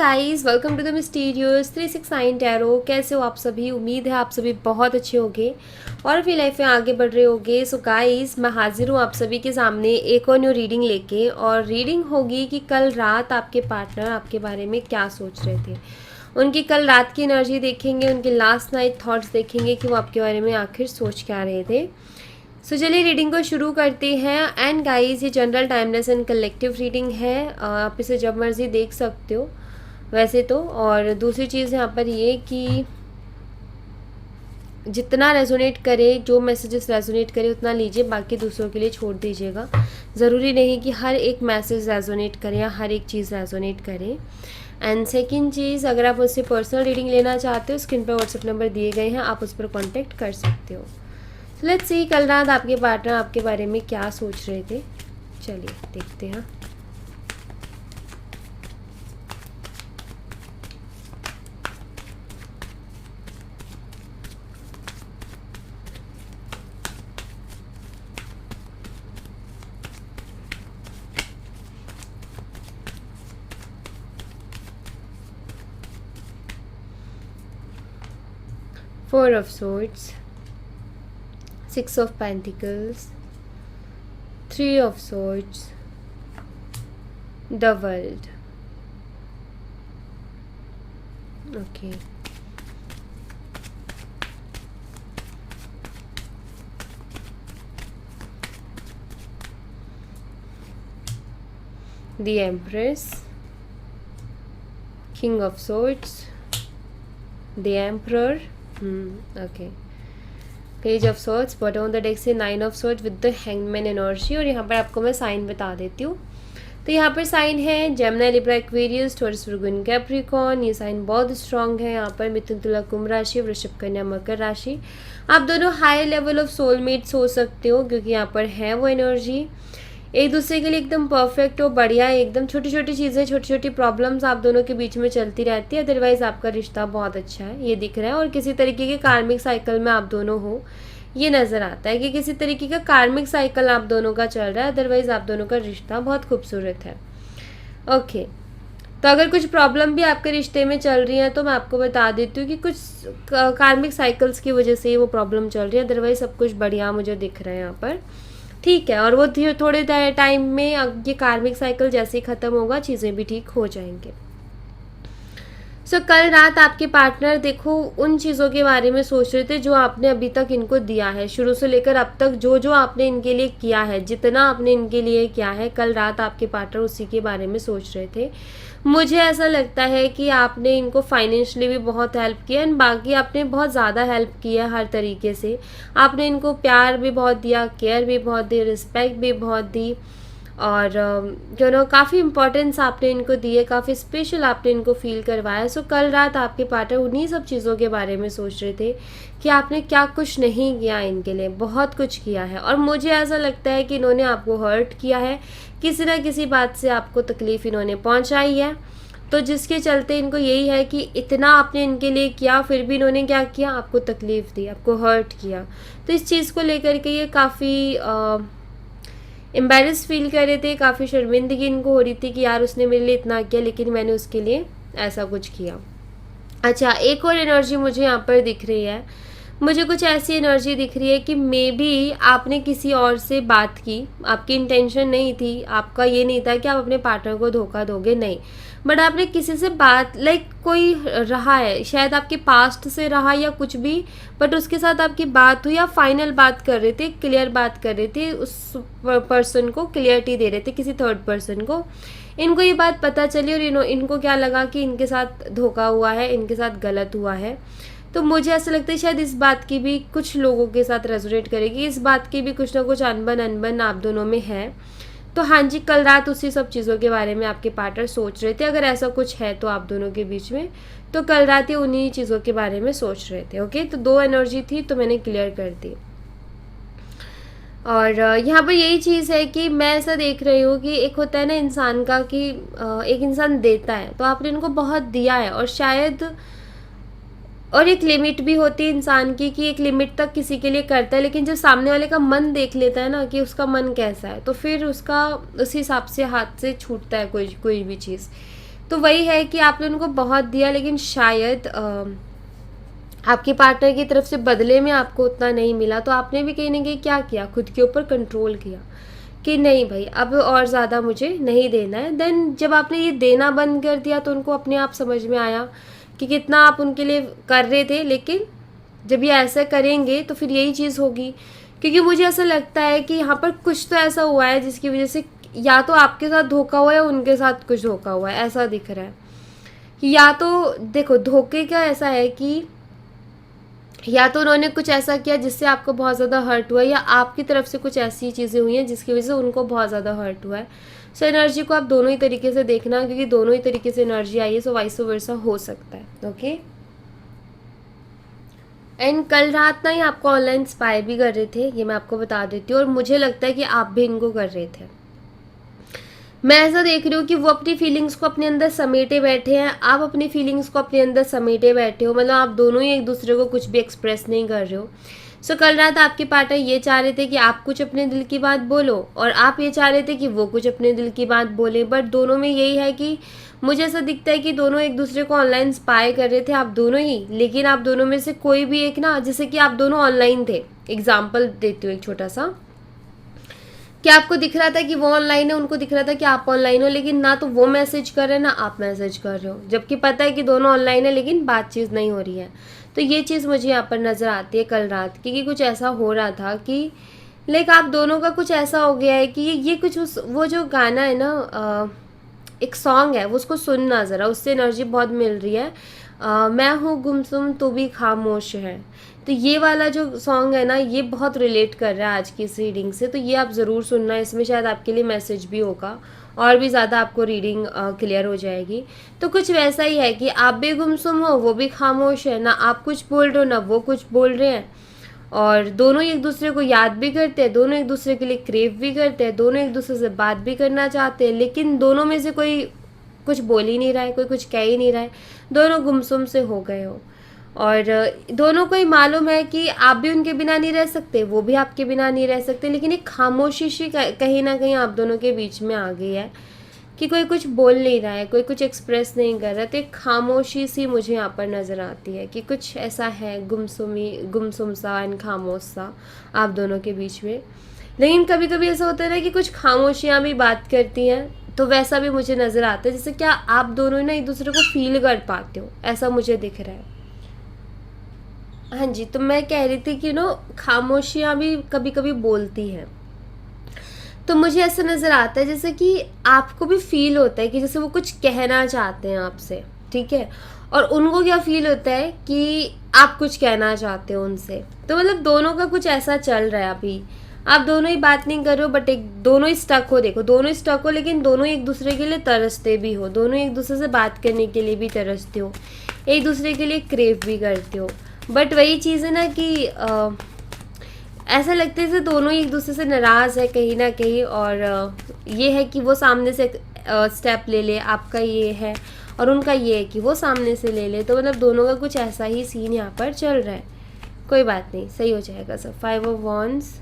Guys, welcome to the mysterious 369 tarot. कैसे हो आप सभी? उम्मीद है आप सभी बहुत अच्छे होंगे और अपनी लाइफ में आगे बढ़ रहे होंगे। सो गाइस, मैं हाजिर हूँ आप सभी के सामने एक और न्यू रीडिंग लेके। और रीडिंग होगी कि कल रात आपके पार्टनर आपके बारे में क्या सोच रहे थे। उनकी कल रात की एनर्जी देखेंगे, उनके लास्ट नाइट थॉट्स देखेंगे कि वो आपके बारे में आखिर सोच क्या रहे थे। सो चलिए रीडिंग को शुरू करते हैं। एंड गाइस, ये general timeless and collective reading है। आप इसे जब मर्जी देख सकते हो वैसे तो। और दूसरी चीज़ यहाँ पर ये कि जितना रेजोनेट करे, जो मैसेजेस रेजोनेट करे उतना लीजिए, बाकी दूसरों के लिए छोड़ दीजिएगा। ज़रूरी नहीं कि हर एक मैसेज रेजोनेट करे या हर एक चीज़ रेजोनेट करे। एंड सेकंड चीज़, अगर आप मुझसे पर्सनल रीडिंग लेना चाहते हो, स्क्रीन पर व्हाट्सएप नंबर दिए गए हैं, आप उस पर कॉन्टैक्ट कर सकते हो। लेट्स सी कल रात आपके पार्टनर आपके बारे में क्या सोच रहे थे। चलिए देखते हैं। Four of Swords, Six of Pentacles, Three of Swords, the World. Okay. The Empress, King of Swords, the Emperor. Okay. Page of swords, bottom of the deck से 9 of swords with the hangman energy. और यहाँ पर आपको मैं sign बता देती हूँ। तो यहाँ पर साइन है जेमिनी, लिब्रा, एक्वेरियस, टॉरस, वर्गो, कैप्रिकॉर्न। ये साइन बहुत स्ट्रांग है। यहाँ पर मिथुन, तुला, कुंभ राशि, वृषभ, कन्या, मकर राशि। आप दोनों हाई लेवल ऑफ सोलमेट्स हो सकते हो क्योंकि यहाँ पर है वो एनर्जी एक दूसरे के लिए एकदम परफेक्ट हो, बढ़िया एकदम। छोटी छोटी चीज़ें, छोटी छोटी प्रॉब्लम्स आप दोनों के बीच में चलती रहती है, अदरवाइज़ आपका रिश्ता बहुत अच्छा है, ये दिख रहा है। और किसी तरीके के कार्मिक साइकिल में आप दोनों हो, ये नज़र आता है कि किसी तरीके का कार्मिक साइकिल आप दोनों का चल रहा है, अदरवाइज़ आप दोनों का रिश्ता बहुत खूबसूरत है। ओके, तो अगर कुछ प्रॉब्लम भी आपके रिश्ते में चल रही है तो मैं आपको बता देती हूँ कि कुछ कार्मिक साइकिल्स की वजह से वो प्रॉब्लम चल रही है, अदरवाइज़ सब कुछ बढ़िया मुझे दिख रहा है यहाँ पर। ठीक है, और वो थोड़े टाइम में ये कार्मिक साइकिल जैसे ही ख़त्म होगा चीज़ें भी ठीक हो जाएंगे। सो कल रात आपके पार्टनर देखो उन चीज़ों के बारे में सोच रहे थे जो आपने अभी तक इनको दिया है, शुरू से लेकर अब तक जो जो आपने इनके लिए किया है, जितना आपने इनके लिए किया है, कल रात आपके पार्टनर उसी के बारे में सोच रहे थे। मुझे ऐसा लगता है कि आपने इनको फाइनेंशियली भी बहुत हेल्प किया एंड बाकी आपने बहुत ज़्यादा हेल्प किया हर तरीके से। आपने इनको प्यार भी बहुत दिया, केयर भी बहुत दी, रिस्पेक्ट भी बहुत दी, और काफ़ी इम्पोर्टेंस आपने इनको दी है, काफ़ी स्पेशल आपने इनको फील करवाया। सो कल रात आपके पार्टनर उन्हीं सब चीज़ों के बारे में सोच रहे थे कि आपने क्या कुछ नहीं किया इनके लिए, बहुत कुछ किया है। और मुझे ऐसा लगता है कि इन्होंने आपको हर्ट किया है, किसी ना किसी बात से आपको तकलीफ़ इन्होंने पहुंचाई है, तो जिसके चलते इनको यही है कि इतना आपने इनके लिए किया फिर भी इन्होंने क्या किया, आपको तकलीफ़ दी, आपको हर्ट किया। तो इस चीज़ को लेकर के ये काफ़ी एम्बेरस फील कर रहे थे, काफ़ी शर्मिंदगी इनको हो रही थी कि यार उसने मेरे लिए इतना किया लेकिन मैंने उसके लिए ऐसा कुछ किया। अच्छा, एक और एनर्जी मुझे यहाँ पर दिख रही है। मुझे कुछ ऐसी एनर्जी दिख रही है कि मे बी आपने किसी और से बात की, आपकी इंटेंशन नहीं थी, आपका ये नहीं था कि आप अपने पार्टनर को धोखा दोगे, नहीं, बट आपने किसी से बात, कोई रहा है, शायद आपके पास्ट से रहा या कुछ भी, बट उसके साथ आपकी बात हुई, आप फाइनल बात कर रहे थे, क्लियर बात कर रहे थे, उस पर्सन को क्लियरिटी दे रहे थे, किसी थर्ड पर्सन को। इनको ये बात पता चली और इनको क्या लगा कि इनके साथ धोखा हुआ है, इनके साथ गलत हुआ है। तो मुझे ऐसा लगता है शायद इस बात की भी कुछ लोगों के साथ रेजोनेट करेगी, इस बात की भी कुछ ना कुछ अनबन आप दोनों में है। तो हाँ जी, कल रात उसी सब चीज़ों के बारे में आपके पार्टनर सोच रहे थे, अगर ऐसा कुछ है तो आप दोनों के बीच में, तो कल रात ये उन्हीं चीज़ों के बारे में सोच रहे थे। ओके, तो 2 एनर्जी थी तो मैंने क्लियर कर दी। और यहाँ पर यही चीज़ है कि मैं ऐसा देख रही हूँ कि एक होता है ना इंसान का कि एक इंसान देता है, तो आपने इनको बहुत दिया है और शायद, और एक लिमिट भी होती है इंसान की कि एक लिमिट तक किसी के लिए करता है, लेकिन जब सामने वाले का मन देख लेता है ना कि उसका मन कैसा है, तो फिर उसका उस हिसाब से हाथ से छूटता है कोई भी चीज़। तो वही है कि आपने उनको बहुत दिया, लेकिन शायद आपके पार्टनर की तरफ से बदले में आपको उतना नहीं मिला, तो आपने भी कहीं ना कहीं क्या किया, खुद के ऊपर कंट्रोल किया कि नहीं भाई अब और ज़्यादा मुझे नहीं देना है। देन जब आपने ये देना बंद कर दिया तो उनको अपने आप समझ में आया कि कितना आप उनके लिए कर रहे थे, लेकिन जब ये ऐसा करेंगे तो फिर यही चीज़ होगी। क्योंकि मुझे ऐसा लगता है कि यहाँ पर कुछ तो ऐसा हुआ है जिसकी वजह से या तो आपके साथ धोखा हुआ है या उनके साथ कुछ धोखा हुआ है, ऐसा दिख रहा है। कि या तो देखो धोखे का ऐसा है कि या तो उन्होंने कुछ ऐसा किया जिससे आपको बहुत ज़्यादा हर्ट हुआ है, या आपकी तरफ से कुछ ऐसी चीज़ें हुई हैं जिसकी वजह से उनको बहुत ज़्यादा हर्ट हुआ है। सो एनर्जी को आप दोनों ही तरीके से देखना, क्योंकि दोनों ही तरीके से एनर्जी आई है, सो वाइस वर्सा हो सकता है। ओके। एंड कल रात ना ये आपको ऑनलाइन स्पाई भी कर रहे थे, ये मैं आपको बता देती हूँ, और मुझे लगता है कि आप भी इनको कर रहे थे। मैं ऐसा देख रही हूँ कि वो अपनी फीलिंग्स को अपने अंदर समेटे बैठे हैं, आप अपनी फीलिंग्स को अपने अंदर समेटे बैठे हो, मतलब आप दोनों ही एक दूसरे को कुछ भी एक्सप्रेस नहीं कर रहे हो। सो कल रात आपके पार्टनर ये चाह रहे थे कि आप कुछ अपने दिल की बात बोलो, और आप ये चाह रहे थे कि वो कुछ अपने दिल की बात बोले, बट दोनों में यही है कि मुझे ऐसा दिखता है कि दोनों एक दूसरे को ऑनलाइन स्पाई कर रहे थे, आप दोनों ही, लेकिन आप दोनों में से कोई भी एक ना, जैसे कि आप दोनों ऑनलाइन थे, एग्जाम्पल देती हूँ एक छोटा सा, कि आपको दिख रहा था कि वो ऑनलाइन है, उनको दिख रहा था कि आप ऑनलाइन हो, लेकिन ना तो वो मैसेज कर रहे हैं ना आप मैसेज कर रहे हो, जबकि पता है कि दोनों ऑनलाइन है लेकिन बातचीत नहीं हो रही है। तो ये चीज़ मुझे यहाँ पर नज़र आती है कल रात की, कि कुछ ऐसा हो रहा था कि लाइक आप दोनों का कुछ ऐसा हो गया है कि ये कुछ वो जो गाना है ना, एक सॉन्ग है, वो उसको सुनना ज़रा, उससे एनर्जी बहुत मिल रही है। मैं हूँ गुमसुम तू भी खामोश है, तो ये वाला जो सॉन्ग है ना, ये बहुत रिलेट कर रहा है आज की इस रीडिंग से, तो ये आप ज़रूर सुनना, इसमें शायद आपके लिए मैसेज भी होगा और भी ज़्यादा आपको रीडिंग क्लियर हो जाएगी। तो कुछ वैसा ही है कि आप भी गुमसुम हो, वो भी खामोश है, ना आप कुछ बोल रहे हो ना वो कुछ बोल रहे हैं, और दोनों एक दूसरे को याद भी करते हैं, दोनों एक दूसरे के लिए क्रेव भी करते हैं, दोनों एक दूसरे से बात भी करना चाहते हैं, लेकिन दोनों में से कोई कुछ बोल ही नहीं रहा है, कोई कुछ कह ही नहीं रहा है, दोनों गुमसुम से हो गए हो। और दोनों को ही मालूम है कि आप भी उनके बिना नहीं रह सकते, वो भी आपके बिना नहीं रह सकते, लेकिन एक खामोशी सी कहीं ना कहीं आप दोनों के बीच में आ गई है कि कोई कुछ बोल नहीं रहा है, कोई कुछ एक्सप्रेस नहीं कर रहा, तो एक खामोशी सी मुझे यहाँ पर नज़र आती है कि कुछ ऐसा है गुमसुम सा एंड खामोश सा आप दोनों के बीच में। लेकिन कभी कभी ऐसा होता है ना कि कुछ खामोशियाँ भी बात करती हैं, तो वैसा भी मुझे नज़र आता है, जैसे क्या आप दोनों ना एक दूसरे को फील कर पाते हो, ऐसा मुझे दिख रहा है। हाँ जी, तो मैं कह रही थी कि खामोशियाँ भी कभी कभी बोलती हैं, तो मुझे ऐसा नज़र आता है जैसे कि आपको भी फील होता है कि जैसे वो कुछ कहना चाहते हैं आपसे, ठीक है, और उनको क्या फील होता है कि आप कुछ कहना चाहते हो उनसे। तो मतलब दोनों का कुछ ऐसा चल रहा है अभी, आप दोनों ही बात नहीं कर रहे हो, बट एक दोनों ही स्टक हो, देखो दोनों ही स्टक हो, लेकिन दोनों एक दूसरे के लिए तरसते भी हो, दोनों एक दूसरे से बात करने के लिए भी तरसते हो, एक दूसरे के लिए क्रेव भी करते हो। बट वही चीज़ है ना कि ऐसा लगता है जैसे दोनों ही एक दूसरे से नाराज़ है कहीं ना कहीं, और ये है कि वो सामने से स्टेप ले ले, आपका ये है, और उनका ये है कि वो सामने से ले ले, तो मतलब दोनों का कुछ ऐसा ही सीन यहाँ पर चल रहा है। कोई बात नहीं, सही हो जाएगा सब। 5 of wands,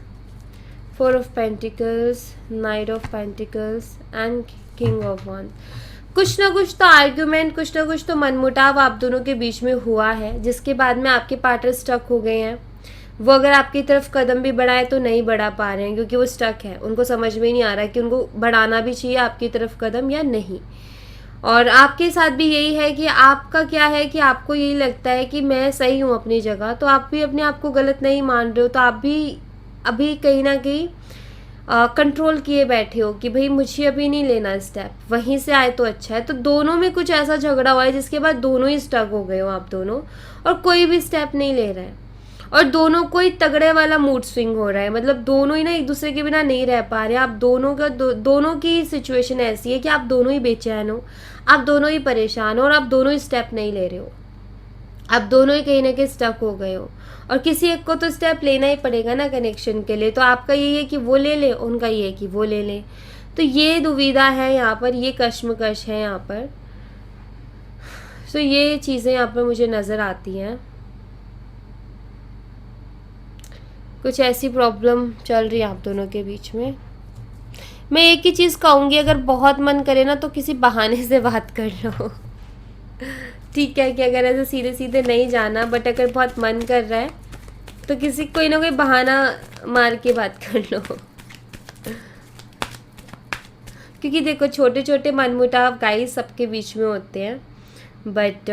4 of pentacles, night of pentacles and king of wands. कुछ ना कुछ तो आर्ग्यूमेंट, कुछ ना कुछ तो मनमुटाव आप दोनों के बीच में हुआ है, जिसके बाद में आपके पार्टनर स्टक हो गए हैं। वो अगर आपकी तरफ कदम भी बढ़ाए तो नहीं बढ़ा पा रहे हैं, क्योंकि वो स्टक है, उनको समझ में नहीं आ रहा है कि उनको बढ़ाना भी चाहिए आपकी तरफ कदम या नहीं। और आपके साथ भी यही है कि आपका क्या है कि आपको यही लगता है कि मैं सही हूँ अपनी जगह, तो आप भी अपने आप को गलत नहीं मान रहे हो, तो आप भी अभी कहीं ना कहीं कंट्रोल किए बैठे हो कि भाई मुझे अभी नहीं लेना स्टेप, वहीं से आए तो अच्छा है। तो दोनों में कुछ ऐसा झगड़ा हुआ है जिसके बाद दोनों ही स्टक हो गए हो आप दोनों, और कोई भी स्टेप नहीं ले रहा है, और दोनों को ही तगड़े वाला मूड स्विंग हो रहा है, मतलब दोनों ही ना एक दूसरे के बिना नहीं रह पा रहे। आप दोनों का दोनों की सिचुएशन ऐसी है कि आप दोनों ही बेचैन हो, आप दोनों ही परेशान हो, और आप दोनों ही स्टेप नहीं ले रहे हो, आप दोनों ही कहीं ना कहीं स्टक हो गए हो, और किसी एक को तो स्टेप लेना ही पड़ेगा ना कनेक्शन के लिए। तो आपका ये है कि वो ले ले, उनका ये है कि वो ले ले, तो ये दुविधा है यहाँ पर, ये कश्मकश है यहाँ पर। तो ये चीज़ें यहाँ पर मुझे नज़र आती हैं, कुछ ऐसी प्रॉब्लम चल रही है आप दोनों के बीच में। मैं एक ही चीज़ कहूँगी, अगर बहुत मन करे ना तो किसी बहाने से बात कर लो। ठीक है, कि अगर ऐसे सीधे सीधे नहीं जाना, बट अगर बहुत मन कर रहा है तो किसी कोई ना कोई बहाना मार के बात कर लो। क्योंकि देखो, छोटे छोटे मनमुटाव गाइस सबके बीच में होते हैं, बट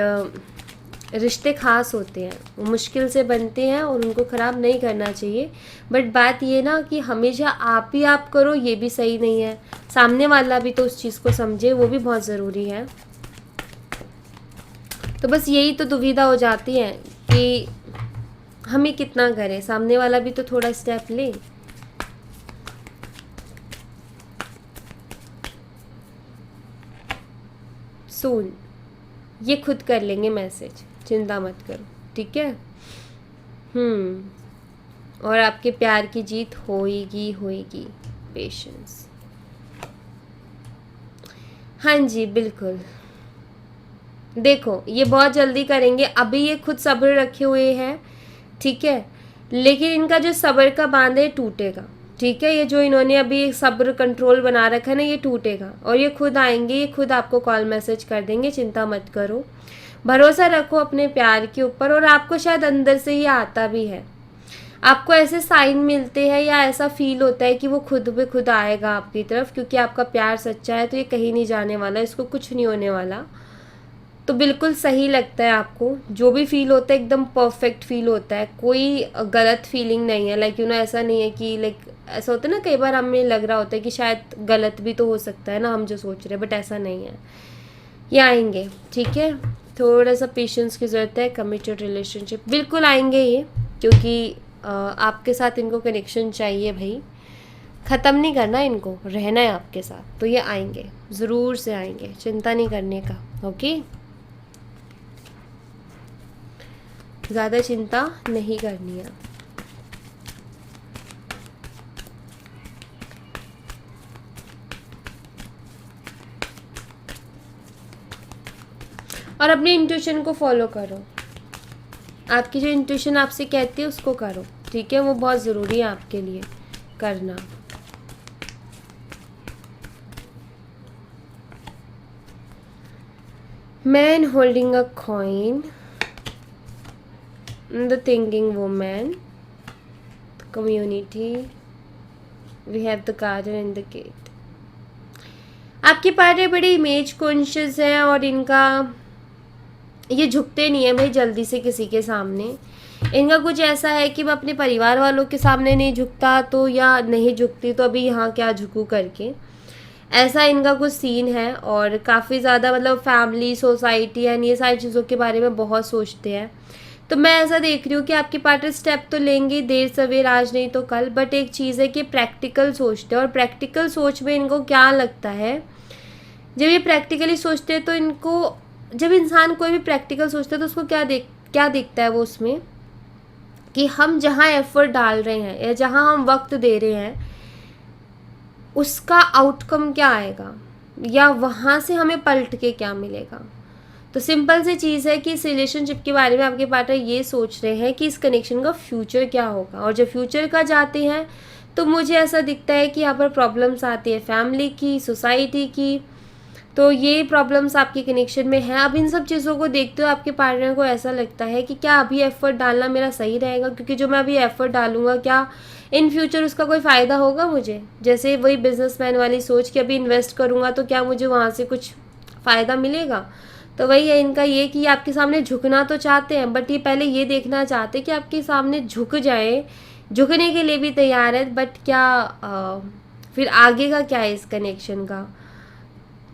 रिश्ते खास होते हैं, वो मुश्किल से बनते हैं और उनको ख़राब नहीं करना चाहिए। बट बात ये ना कि हमेशा आप ही आप करो, ये भी सही नहीं है, सामने वाला भी तो उस चीज़ को समझे, वो भी बहुत ज़रूरी है। तो बस यही तो दुविधा हो जाती है कि हमें कितना करें, सामने वाला भी तो थोड़ा स्टेप ले। सून ये खुद कर लेंगे मैसेज, चिंता मत करो, ठीक है। और आपके प्यार की जीत होएगी होएगी, पेशेंस। हाँ जी बिल्कुल, देखो ये बहुत जल्दी करेंगे, अभी ये खुद सब्र रखे हुए हैं, ठीक है, लेकिन इनका जो सब्र का बांध है टूटेगा, ठीक है। ये जो इन्होंने अभी सब्र कंट्रोल बना रखा है ना, ये टूटेगा और ये खुद आएंगे, ये खुद आपको कॉल मैसेज कर देंगे, चिंता मत करो। भरोसा रखो अपने प्यार के ऊपर, और आपको शायद अंदर से ही आता भी है, आपको ऐसे साइन मिलते हैं या ऐसा फील होता है कि वो खुद पे खुद आएगा आपकी तरफ, क्योंकि आपका प्यार सच्चा है, तो ये कहीं नहीं जाने वाला, इसको कुछ नहीं होने वाला। तो बिल्कुल सही लगता है आपको, जो भी फील होता है एकदम परफेक्ट फील होता है, कोई गलत फीलिंग नहीं है। लाइक ऐसा नहीं है कि ऐसा होता है ना, कई बार हमें लग रहा होता है कि शायद गलत भी तो हो सकता है ना हम जो सोच रहे हैं, बट ऐसा नहीं है, ये आएंगे, ठीक है। थोड़ा सा पेशेंस की ज़रूरत है, कमिटेड रिलेशनशिप बिल्कुल आएंगे ये, क्योंकि आपके साथ इनको कनेक्शन चाहिए भाई, ख़त्म नहीं करना, इनको रहना है आपके साथ, तो ये आएंगे, ज़रूर से आएंगे, चिंता नहीं करने का, ओके। ज़्यादा चिंता नहीं करनी है। और अपनी इंट्यूशन को फॉलो करो, आपकी जो इंट्यूशन आपसे कहती है उसको करो, ठीक है, वो बहुत ज़रूरी है आपके लिए करना। Man holding a coin, the thinking woman, the community, we have the garden and the gate। आपके पार्टनर बड़े इमेज कॉन्शियस हैं और इनका ये झुकते नहीं है भाई जल्दी से किसी के सामने। इनका कुछ ऐसा है कि मैं अपने परिवार वालों के सामने नहीं झुकता तो, या नहीं झुकती तो अभी यहाँ क्या झुकूँ करके, ऐसा इनका कुछ सीन है। और काफ़ी ज़्यादा मतलब फैमिली, सोसाइटी एंड ये सारी चीज़ों के बारे में बहुत सोचते हैं। तो मैं ऐसा देख रही हूँ कि आपके पार्टनर स्टेप तो लेंगे, देर सवेर आज नहीं तो कल, बट एक चीज़ है कि प्रैक्टिकल सोचते हैं। और प्रैक्टिकल सोच में इनको क्या लगता है, जब ये प्रैक्टिकली सोचते हैं तो इनको, जब इंसान कोई भी प्रैक्टिकल सोचता है तो उसको क्या दिखता है वो उसमें, कि हम जहाँ एफर्ट डाल रहे हैं या जहाँ हम वक्त दे रहे हैं उसका आउटकम क्या आएगा, या वहाँ से हमें पलट के क्या मिलेगा। तो सिंपल सी चीज़ है कि इस रिलेशनशिप के बारे में आपके पार्टनर ये सोच रहे हैं कि इस कनेक्शन का फ्यूचर क्या होगा। और जब फ्यूचर का जाते हैं तो मुझे ऐसा दिखता है कि यहाँ पर प्रॉब्लम्स आती है फैमिली की, सोसाइटी की, तो ये प्रॉब्लम्स आपके कनेक्शन में है। अब इन सब चीज़ों को देखते हुए आपके पार्टनर को ऐसा लगता है कि क्या अभी एफर्ट डालना मेरा सही रहेगा, क्योंकि जो मैं अभी एफर्ट डालूंगा क्या इन फ्यूचर उसका कोई फ़ायदा होगा मुझे। जैसे वही बिजनेसमैन वाली सोच कि अभी इन्वेस्ट करूँगा तो क्या मुझे वहाँ से कुछ फ़ायदा मिलेगा। तो वही है इनका ये कि आपके सामने झुकना तो चाहते हैं, बट ये पहले ये देखना चाहते हैं कि आपके सामने झुक जाए, झुकने के लिए भी तैयार है, बट क्या फिर आगे का क्या है इस कनेक्शन का,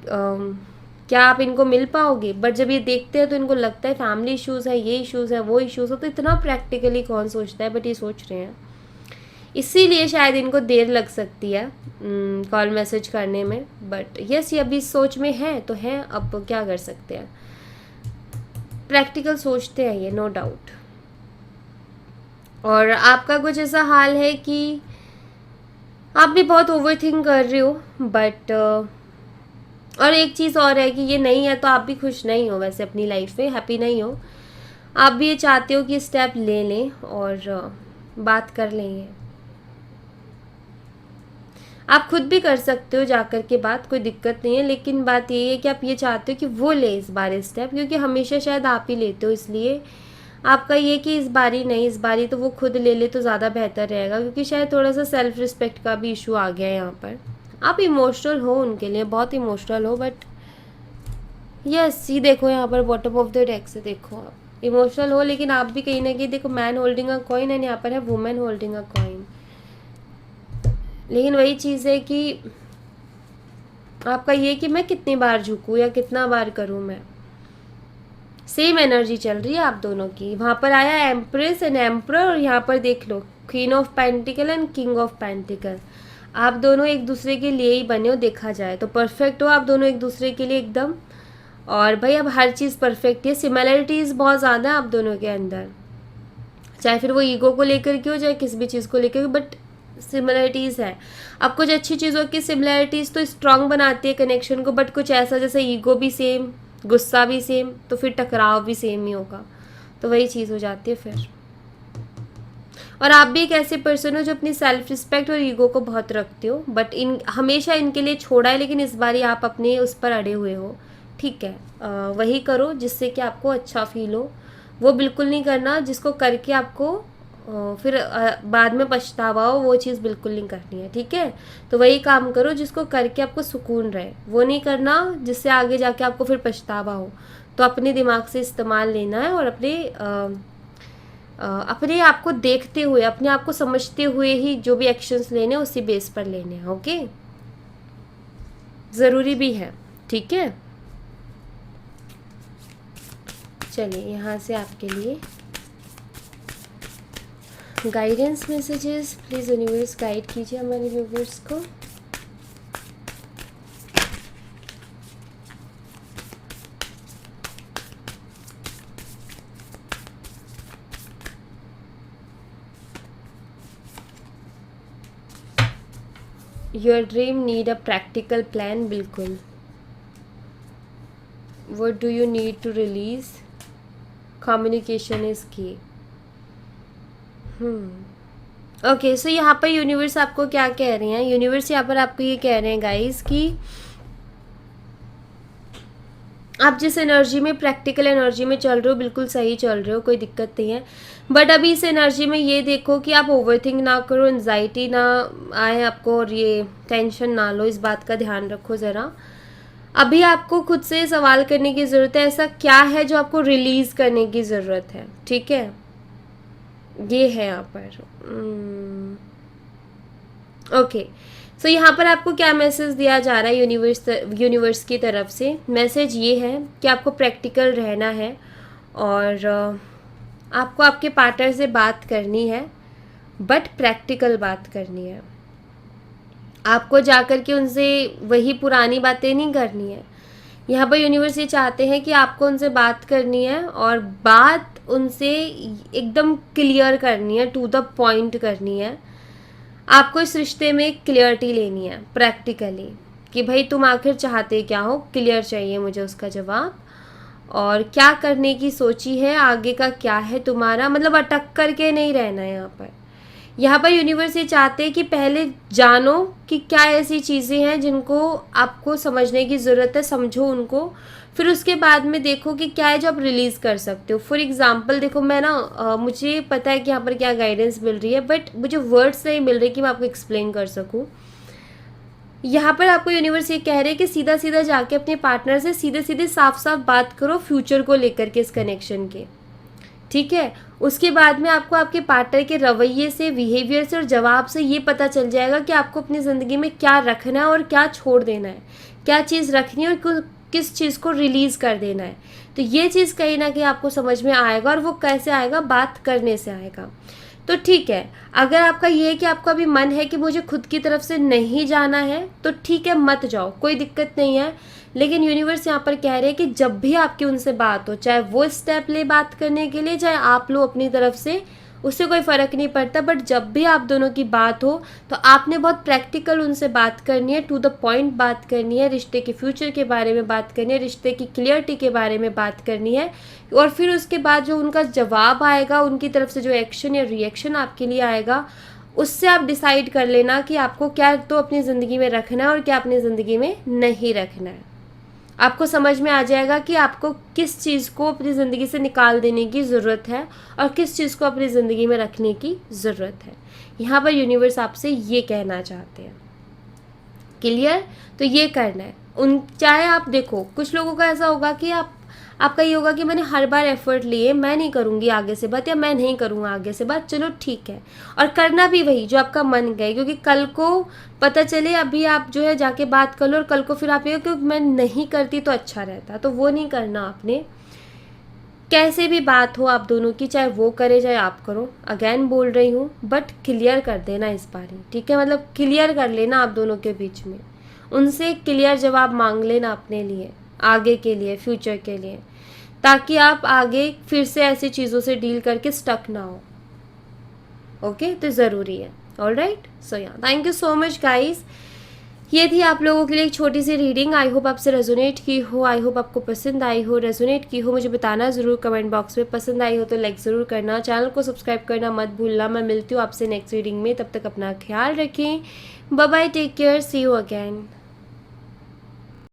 क्या आप इनको मिल पाओगे। बट जब ये देखते हैं तो इनको लगता है फैमिली इश्यूज़ है, ये इश्यूज़ है, वो इश्यूज़ है, तो इतना प्रैक्टिकली कौन सोचता है, बट ये सोच रहे हैं। इसीलिए शायद इनको देर लग सकती है कॉल मैसेज करने में, बट यस ये अभी सोच में है तो है, अब क्या कर सकते हैं, प्रैक्टिकल सोचते हैं ये, नो डाउट। और आपका कुछ ऐसा हाल है कि आप भी बहुत ओवरथिंक कर रहे हो, बट और एक चीज़ और है कि ये नहीं है तो आप भी खुश नहीं हो, वैसे अपनी लाइफ में हैप्पी नहीं हो, आप भी ये चाहते हो कि स्टेप ले लें और बात कर लेंगे। आप खुद भी कर सकते हो जाकर के बात, कोई दिक्कत नहीं है, लेकिन बात ये है कि आप ये चाहते हो कि वो ले इस बार स्टेप, क्योंकि हमेशा शायद आप ही लेते हो, इसलिए आपका ये कि इस बारी नहीं, इस बारी तो वो खुद ले ले तो ज़्यादा बेहतर रहेगा, क्योंकि शायद थोड़ा सा सेल्फ रिस्पेक्ट का भी इशू आ गया है यहाँ पर। आप इमोशनल हो उनके लिए, बहुत इमोशनल हो, बट यस ये देखो यहाँ पर बॉटम ऑफ द डेक से देखो आप इमोशनल हो, लेकिन आप भी कहीं ना कहीं देखो man holding a coin and यहाँ पर है वुमेन होल्डिंग अ कॉइन। लेकिन वही चीज़ है कि आपका ये कि मैं कितनी बार झुकूँ या कितना बार करूँ, मैं सेम एनर्जी चल रही है आप दोनों की। वहाँ पर आया एम्प्रेस एंड एम्परर, और यहाँ पर देख लो queen of pentacle and king of pentacle. आप दोनों एक दूसरे के लिए ही बने हो, देखा जाए तो परफेक्ट हो आप दोनों एक दूसरे के लिए एकदम। और भाई अब हर चीज़ परफेक्ट है, सिमिलरिटीज़ बहुत ज़्यादा है आप दोनों के अंदर, चाहे फिर वो ईगो को लेकर के हो चाहे किसी भी चीज़ को लेकर, बट सिमिलरिटीज़ है। अब कुछ अच्छी चीज़ों की सिमिलरिटीज़ तो स्ट्रांग बनाती है कनेक्शन को, बट कुछ ऐसा जैसे ईगो भी सेम, गुस्सा भी सेम, तो फिर टकराव भी सेम ही होगा, तो वही चीज़ हो जाती है फिर। और आप भी एक ऐसे पर्सन हो जो अपनी सेल्फ रिस्पेक्ट और ईगो को बहुत रखते हो, बट इन हमेशा इनके लिए छोड़ा है, लेकिन इस बार आप अपने उस पर अड़े हुए हो। ठीक है, वही करो जिससे कि आपको अच्छा फील हो, वो बिल्कुल नहीं करना जिसको करके आपको फिर बाद में पछतावा हो, वो चीज़ बिल्कुल नहीं करनी है। ठीक है, तो वही काम करो जिसको करके आपको सुकून रहे, वो नहीं करना जिससे आगे जाके आपको फिर पछतावा हो। तो अपने दिमाग से इस्तेमाल लेना है और अपने आप को देखते हुए, अपने आप को समझते हुए ही जो भी एक्शंस लेने हैं उसी बेस पर लेने हैं। ओके, ज़रूरी भी है। ठीक है, चलिए यहाँ से आपके लिए guidance messages please universe guide कीजिए हमारे व्यूवर्स को। Your dream need a practical plan, बिल्कुल। What do you need to release, communication is key. Okay, so यहाँ पर यूनिवर्स आपको क्या कह रहे हैं, यूनिवर्स यहाँ पर आपको ये कह रहे हैं गाइस कि आप जिस एनर्जी में, प्रैक्टिकल एनर्जी में चल रहे हो, बिल्कुल सही चल रहे हो, कोई दिक्कत नहीं है, बट अभी इस एनर्जी में ये देखो कि आप ओवरथिंक ना करो, एंजाइटी ना आए आपको, और ये टेंशन ना लो, इस बात का ध्यान रखो ज़रा। अभी आपको खुद से सवाल करने की ज़रूरत है, ऐसा क्या है जो आपको रिलीज़ करने की ज़रूरत है। ठीक है, ये है यहाँ पर। ओके, सो यहाँ पर आपको क्या मैसेज दिया जा रहा है यूनिवर्स की तरफ से। मैसेज ये है कि आपको प्रैक्टिकल रहना है, और आपको आपके पार्टनर से बात करनी है, बट प्रैक्टिकल बात करनी है। आपको जाकर के उनसे वही पुरानी बातें नहीं करनी है। यहाँ पर यूनिवर्स ये चाहते हैं कि आपको उनसे बात करनी है, और बात उनसे एकदम क्लियर करनी है, टू द पॉइंट करनी है। आपको इस रिश्ते में क्लियरिटी लेनी है प्रैक्टिकली, कि भाई तुम आखिर चाहते क्या हो, क्लियर चाहिए मुझे उसका जवाब, और क्या करने की सोची है, आगे का क्या है तुम्हारा, मतलब अटक करके नहीं रहना है यहाँ पर। यहाँ पर यूनिवर्स ये चाहते हैं कि पहले जानो कि क्या ऐसी चीज़ें हैं जिनको आपको समझने की ज़रूरत है, समझो उनको, फिर उसके बाद में देखो कि क्या है जो आप रिलीज़ कर सकते हो। फॉर एग्जांपल देखो, मैं ना मुझे पता है कि यहाँ पर क्या गाइडेंस मिल रही है, बट मुझे वर्ड्स नहीं मिल रहे कि मैं आपको एक्सप्लेन कर सकूँ। यहाँ पर आपको यूनिवर्स ये कह रहे हैं कि सीधा सीधा जाके अपने पार्टनर से सीधे सीधे साफ साफ बात करो फ्यूचर को लेकर के, इस कनेक्शन के। ठीक है, उसके बाद में आपको आपके पार्टनर के रवैये से, बिहेवियर से और जवाब से ये पता चल जाएगा कि आपको अपनी ज़िंदगी में क्या रखना है और क्या छोड़ देना है, क्या चीज़ रखनी है और किस चीज़ को रिलीज़ कर देना है। तो ये चीज़ कहीं ना कहीं आपको समझ में आएगा, और वो कैसे आएगा, बात करने से आएगा। तो ठीक है, अगर आपका ये है कि आपका भी मन है कि मुझे खुद की तरफ से नहीं जाना है, तो ठीक है, मत जाओ, कोई दिक्कत नहीं है। लेकिन यूनिवर्स यहाँ पर कह रहे हैं कि जब भी आपकी उनसे बात हो, चाहे वो स्टेप ले बात करने के लिए, चाहे आप लो अपनी तरफ से, उससे कोई फ़र्क नहीं पड़ता, बट जब भी आप दोनों की बात हो तो आपने बहुत प्रैक्टिकल उनसे बात करनी है, टू द पॉइंट बात करनी है, रिश्ते के फ्यूचर के बारे में बात करनी है, रिश्ते की क्लियरिटी के बारे में बात करनी है। और फिर उसके बाद जो उनका जवाब आएगा, उनकी तरफ से जो एक्शन या रिएक्शन आपके लिए आएगा, उससे आप डिसाइड कर लेना कि आपको क्या तो अपनी ज़िंदगी में रखना है और क्या अपनी ज़िंदगी में नहीं रखना है। आपको समझ में आ जाएगा कि आपको किस चीज़ को अपनी ज़िंदगी से निकाल देने की ज़रूरत है और किस चीज़ को अपनी ज़िंदगी में रखने की ज़रूरत है। यहाँ पर यूनिवर्स आपसे ये कहना चाहते हैं। क्लियर? तो ये करना है। चाहे आप देखो, कुछ लोगों का ऐसा होगा कि आपका ये होगा कि मैंने हर बार एफर्ट लिए, मैं नहीं करूँगी आगे से बात, या मैं नहीं करूँगा आगे से बात, चलो ठीक है। और करना भी वही जो आपका मन कहे, क्योंकि कल को पता चले अभी आप जो है जाके बात कर लो और कल को फिर आप ये कि मैं नहीं करती तो अच्छा रहता, तो वो नहीं करना आपने। कैसे भी बात हो आप दोनों की, चाहे वो करे चाहे आप करो, अगेन बोल रही हूँ, बट क्लियर कर देना इस बार ही, ठीक है? मतलब क्लियर कर लेना आप दोनों के बीच में, उनसे क्लियर जवाब मांग लेना अपने लिए, आगे के लिए, फ्यूचर के लिए, ताकि आप आगे फिर से ऐसी चीज़ों से डील करके स्टक ना हो। ओके, तो ज़रूरी है। ऑलराइट, सो या thank you so much guys. ये थी आप लोगों के लिए एक छोटी सी रीडिंग। आई होप आपसे रेजोनेट की हो, आई होप आपको पसंद आई हो। रेजोनेट की हो मुझे बताना ज़रूर कमेंट बॉक्स में, पसंद आई हो तो लाइक ज़रूर करना, चैनल को सब्सक्राइब करना मत भूलना। मैं मिलती हूँ आपसे नेक्स्ट रीडिंग में, तब तक अपना ख्याल रखें। Bye bye, take care, see you again.